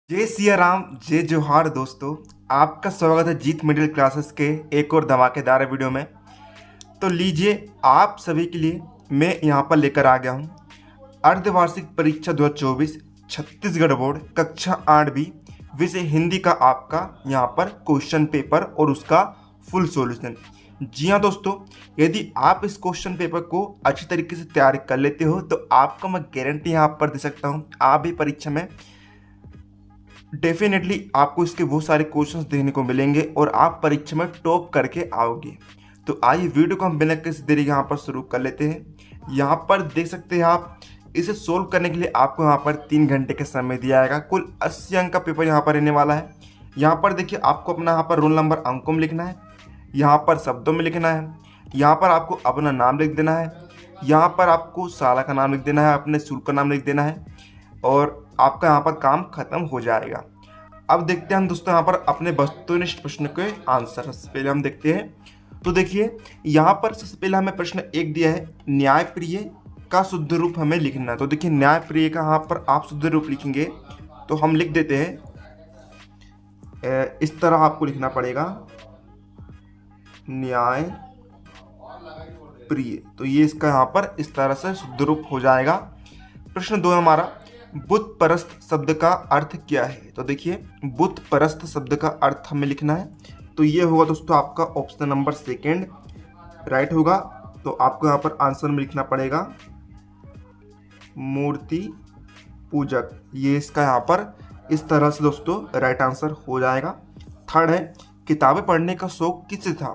जय सिया राम, जय जोहार दोस्तों। आपका स्वागत है जीत मिडिल क्लासेस के एक और धमाकेदार वीडियो में। तो लीजिए, आप सभी के लिए मैं यहाँ पर लेकर आ गया हूँ अर्धवार्षिक परीक्षा 2024 छत्तीसगढ़ बोर्ड कक्षा 8वीं विषय हिंदी का आपका यहाँ पर क्वेश्चन पेपर और उसका फुल सॉल्यूशन। जी हाँ दोस्तों, यदि आप इस क्वेश्चन पेपर को अच्छी तरीके से तैयार कर लेते हो तो आपको मैं गारंटी यहाँ पर दे सकता हूँ, आप भी परीक्षा में डेफिनेटली आपको इसके बहुत सारे क्वेश्चंस देखने को मिलेंगे और आप परीक्षा में टॉप करके आओगे। तो आइए वीडियो को हम बिना किसी देरी यहाँ पर शुरू कर लेते हैं। यहाँ पर देख सकते हैं आप, इसे सोल्व करने के लिए आपको यहाँ पर 3 घंटे का समय दिया जाएगा। कुल 80 अंक का पेपर यहाँ पर रहने वाला है। यहाँ पर देखिए, आपको अपना यहाँ पर रोल नंबर अंकों में लिखना है, यहाँ पर शब्दों में लिखना है, यहाँ पर आपको अपना नाम लिख देना है, यहाँ पर आपको शाला का नाम लिख देना है, अपने स्कूल का नाम लिख देना है और आपका यहाँ पर काम खत्म हो जाएगा। अब देखते हैं हम दोस्तों यहाँ पर अपने वस्तुनिष्ठ प्रश्न के आंसर। सबसे पहले हम देखते हैं, तो देखिए यहाँ पर सबसे पहले हमें प्रश्न 1 दिया है, न्यायप्रिय का शुद्ध रूप हमें लिखना है। तो देखिए, न्यायप्रिय का यहाँ पर आप शुद्ध रूप लिखेंगे तो हम लिख देते हैं, इस तरह आपको लिखना पड़ेगा, न्याय प्रिय। तो ये इसका यहाँ पर इस तरह से शुद्ध रूप हो जाएगा। प्रश्न 2 हमारा, बुत परस्त शब्द का अर्थ क्या है। तो देखिए, बुत परस्त शब्द का अर्थ हमें लिखना है, तो ये होगा दोस्तों आपका ऑप्शन नंबर 2 राइट होगा। तो आपको यहाँ पर आंसर में लिखना पड़ेगा मूर्ति पूजक। ये इसका यहाँ पर इस तरह से दोस्तों राइट आंसर हो जाएगा। थर्ड है, किताबें पढ़ने का शौक किसे था।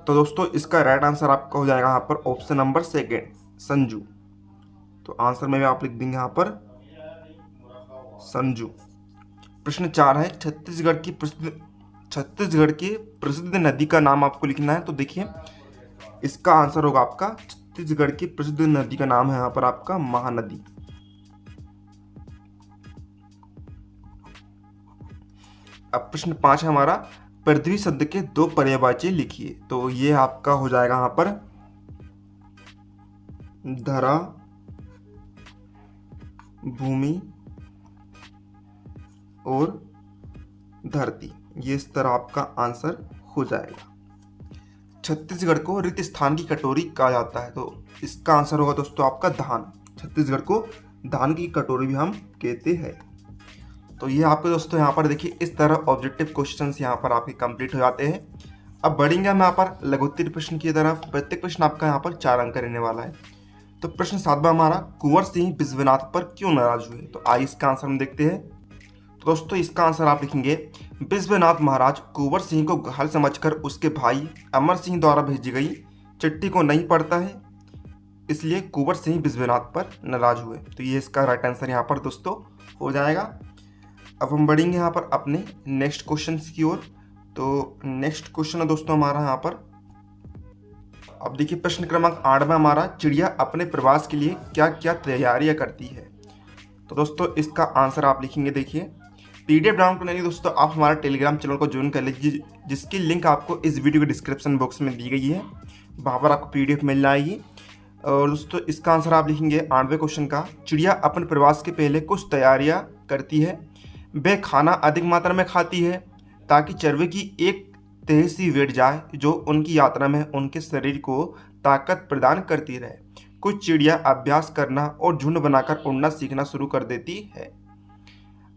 तो दोस्तों इसका राइट आंसर आपका हो जाएगा यहाँ पर ऑप्शन नंबर 2 संजू। तो आंसर में भी आप लिख देंगे यहाँ पर संजू। प्रश्न 4 है, छत्तीसगढ़ की प्रसिद्ध नदी का नाम आपको लिखना है। तो देखिए, इसका आंसर होगा आपका छत्तीसगढ़ की प्रसिद्ध नदी का नाम है यहाँ पर आपका महानदी। अब प्रश्न 5 है हमारा, पृथ्वी शब्द के 2 पर्यायवाची लिखिए। तो ये आपका हो जाएगा यहाँ पर धरा, भूमि और धरती। ये इस तरह आपका आंसर हो जाएगा। छत्तीसगढ़ को रिक्त स्थान की कटोरी कहा जाता है। तो इसका आंसर होगा दोस्तों आपका धान। छत्तीसगढ़ को धान की कटोरी भी हम कहते हैं। तो ये आपके दोस्तों यहाँ पर देखिए, इस तरह ऑब्जेक्टिव क्वेश्चंस यहाँ पर आपके कंप्लीट हो जाते हैं। अब बढ़ेंगे हम यहाँ पर लघुत्तर प्रश्न की तरफ। प्रत्येक प्रश्न आपका यहाँ पर 4 अंक रहने वाला है। तो प्रश्न 7वां हमारा, कुंवर सिंह विश्वनाथ पर क्यों नाराज हुए। तो आइए इसका आंसर हम देखते हैं। तो दोस्तों इसका आंसर आप लिखेंगे, विश्वनाथ महाराज कुंवर सिंह को घायल समझकर उसके भाई अमर सिंह द्वारा भेजी गई चिट्ठी को नहीं पढ़ता है, इसलिए कुंवर सिंह विश्वनाथ पर नाराज हुए। तो ये इसका राइट आंसर यहाँ पर दोस्तों हो जाएगा। अब हम बढ़ेंगे यहाँ पर अपने नेक्स्ट क्वेश्चन की ओर। तो नेक्स्ट क्वेश्चन है दोस्तों हमारा यहाँ पर, अब देखिए प्रश्न क्रमांक 8 में हमारा, चिड़िया अपने प्रवास के लिए क्या क्या तैयारियां करती है। तो दोस्तों इसका आंसर आप लिखेंगे, देखिए पीडीएफ डाउनलोड करने के लिए दोस्तों आप हमारा टेलीग्राम चैनल को ज्वाइन कर लीजिए, जिसकी लिंक आपको इस वीडियो के डिस्क्रिप्शन बॉक्स में दी गई है। वहाँ पर आपको पीडीएफ मिल जाएगी। और दोस्तों इसका आंसर आप लिखेंगे 8वें क्वेश्चन का, चिड़िया अपने प्रवास के पहले कुछ तैयारियाँ करती है। वह खाना अधिक मात्रा में खाती है ताकि चरवे की एक तह सी बैठ जाए जो उनकी यात्रा में उनके शरीर को ताकत प्रदान करती रहे। कुछ चिड़िया अभ्यास करना और झुंड बनाकर उड़ना सीखना शुरू कर देती है।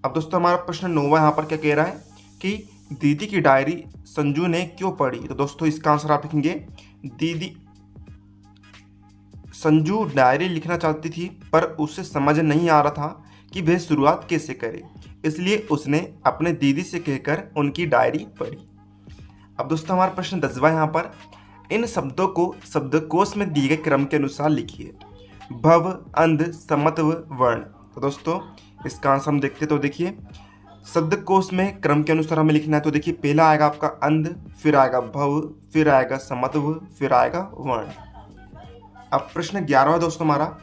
अब दोस्तों हमारा प्रश्न 9वां यहाँ पर क्या कह रहा है कि दीदी की डायरी संजू ने क्यों पढ़ी। तो दोस्तों इसका आंसर आप लिखेंगे, दीदी संजू डायरी लिखना चाहती थी पर उसे समझ नहीं आ रहा था कि वह शुरुआत कैसे करे, इसलिए उसने अपने दीदी से कहकर उनकी डायरी पढ़ी। अब दोस्तों हमारा प्रश्न 10वां यहाँ पर, इन शब्दों को शब्दकोश में दिए गए क्रम के अनुसार लिखिए। भव, अंध, समत्व, वर्ण। तो दोस्तों इसका आंसर हम देखते। तो देखिए, शब्दकोश में क्रम के अनुसार हमें लिखना है। तो देखिए पहला आएगा आपका अंध, फिर आएगा भव, फिर आएगा समत्व, फिर आएगा वर्ण। अब प्रश्न 11वां दोस्तों हमारा,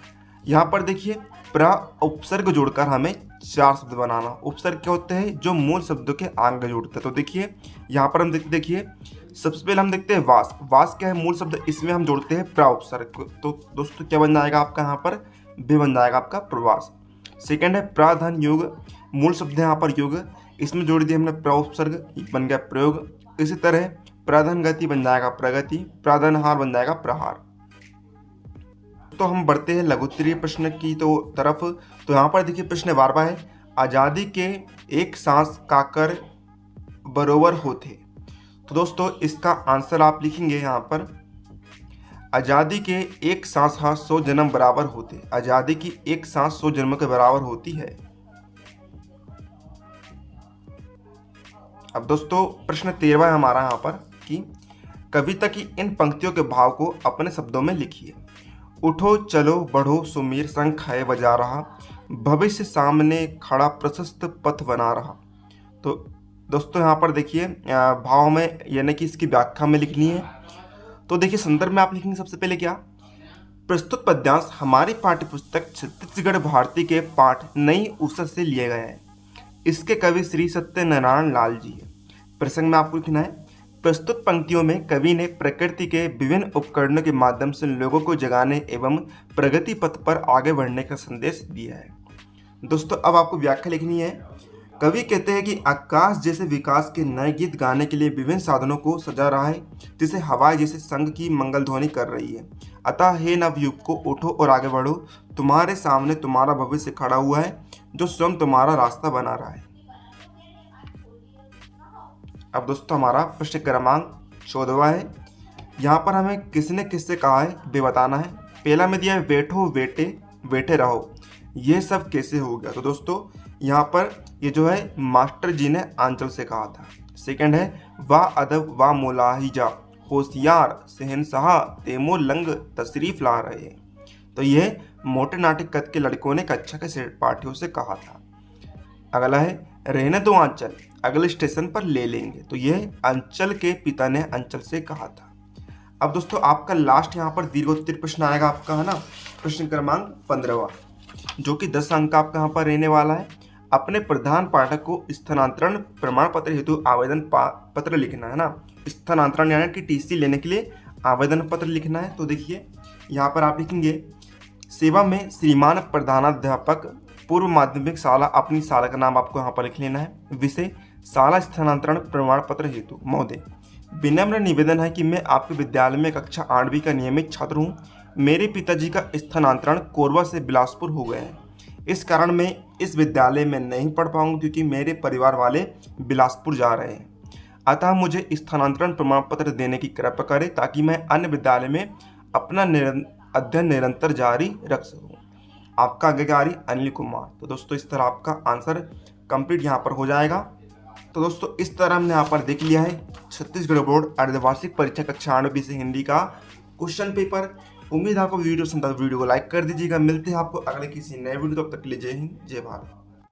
यहाँ पर देखिए प्र उपसर्ग जोड़कर हमें 4 शब्द बनाना। उपसर्ग क्या होते हैं, जो मूल शब्दों के आगे जोड़ते हैं। तो देखिए यहाँ पर हम देखिए सबसे पहले हम देखते हैं वास। वास क्या है, मूल शब्द, इसमें हम जोड़ते हैं प्र उपसर्ग। तो दोस्तों क्या बन जाएगा आपका यहाँ पर, वे बन जाएगा आपका प्रवास। सेकंड है प्राधान योग, मूल शब्द है यहाँ पर योग, इसमें जोड़ दिया हमने प्रउपसर्ग, बन गया प्रयोग। इसी तरह प्राधान गति बन जाएगा प्रगति, प्राधान हार बन जाएगा प्रहार। तो हम बढ़ते हैं लघुत्तरीय प्रश्न की तरफ। तो यहाँ पर देखिए प्रश्न 12वां है, आजादी के एक सांस काकर बरोबर होते। तो दोस्तों इसका आंसर आप लिखेंगे यहाँ पर, आजादी के एक सांस 100 जन्म बराबर होते। आजादी की एक सांस 100 जन्म के बराबर होती है। अब दोस्तों प्रश्न 13वां है हमारा यहाँ पर कि कविता की इन पंक्तियों के भाव को अपने शब्दों में लिखिए। उठो चलो बढ़ो सुमीर शंख है बजा रहा, भविष्य सामने खड़ा प्रशस्त पथ बना रहा। तो दोस्तों यहाँ पर देखिए भाव में यानी कि इसकी व्याख्या में लिखनी है। तो देखिए संदर्भ में आप लिखेंगे सबसे पहले क्या, प्रस्तुत पद्यांश हमारी पाठ्यपुस्तक छत्तीसगढ़ भारती के पाठ नई उसर से लिए गए हैं। इसके कवि श्री सत्यनारायण लाल जी है। प्रसंग में आपको लिखना है, प्रस्तुत पंक्तियों में कवि ने प्रकृति के विभिन्न उपकरणों के माध्यम से लोगों को जगाने एवं प्रगति पथ पर आगे बढ़ने का संदेश दिया है। दोस्तों अब आपको व्याख्या लिखनी है। कवि कहते हैं कि आकाश जैसे विकास के नए गीत गाने के लिए विभिन्न साधनों को सजा रहा है, जिसे हवाएं जैसे संग की मंगल ध्वनि कर रही है। अतः हे नवयुग को उठो और आगे बढ़ो, तुम्हारे सामने तुम्हारा भविष्य खड़ा हुआ है, जो स्वयं तुम्हारा रास्ता बना रहा है। अब दोस्तों हमारा प्रश्न क्रमांक 14वां है। यहाँ पर हमें किसने किससे कहा है वे बताना है। पहला में दिया है बैठो बेटे बैठे रहो, ये सब कैसे हो गया। तो दोस्तों यहाँ पर ये जो है मास्टर जी ने आंचल से कहा था। सेकंड है वाह अदब वाह मुलाहिजा, होशियार शहनशाह तेमो लंग तशरीफ ला रहे हैं। तो ये मोटे नाटे कद के लड़कों ने कक्षा के सहपाठियों से कहा था। अगला है रहने दो आंचल, अगले स्टेशन पर ले लेंगे। तो ये अंचल के पिता ने अंचल से कहा था। अब दोस्तों आपका लास्ट यहाँ पर दीर्घोत्तरीय प्रश्न आएगा आपका, है ना, प्रश्न क्रमांक 15वां, जो कि 10 अंक का आपका यहाँ पर रहने वाला है। अपने प्रधान पाठक को स्थानांतरण प्रमाण पत्र हेतु आवेदन पत्र लिखना है ना, स्थानांतरण यानी कि टीसी लेने के लिए आवेदन पत्र लिखना है। तो देखिए यहाँ पर आप लिखेंगे सेवा में श्रीमान प्रधानाध्यापक पूर्व माध्यमिक शाला, अपनी शाला का नाम आपको यहाँ पर लिख लेना है। विषय शाला स्थानांतरण प्रमाण पत्र हेतु महोदय, विनम्र निवेदन है कि मैं आपके विद्यालय में कक्षा 8वीं का नियमित छात्र हूँ। मेरे पिताजी का स्थानांतरण कोरबा से बिलासपुर हो गया है। इस कारण मैं इस विद्यालय में नहीं पढ़ पाऊंगा क्योंकि मेरे परिवार वाले बिलासपुर जा रहे हैं। अतः मुझे स्थानांतरण प्रमाण पत्र देने की कृपा करें ताकि मैं अन्य विद्यालय में अपना अध्ययन निरंतर जारी रख सकूँ। आपका आज्ञाकारी अनिल कुमार। तो दोस्तों इस तरह आपका आंसर कंप्लीट यहाँ पर हो जाएगा। तो दोस्तों इस तरह हमने यहाँ पर देख लिया है छत्तीसगढ़ बोर्ड अर्धवार्षिक परीक्षा कक्षा 8वीं से हिंदी का क्वेश्चन पेपर। उम्मीद आपको वीडियो पसंद आए, वीडियो को लाइक कर दीजिएगा। मिलते हैं आपको अगले किसी नए वीडियो, तब तक के लिए जय हिंद जय भारत।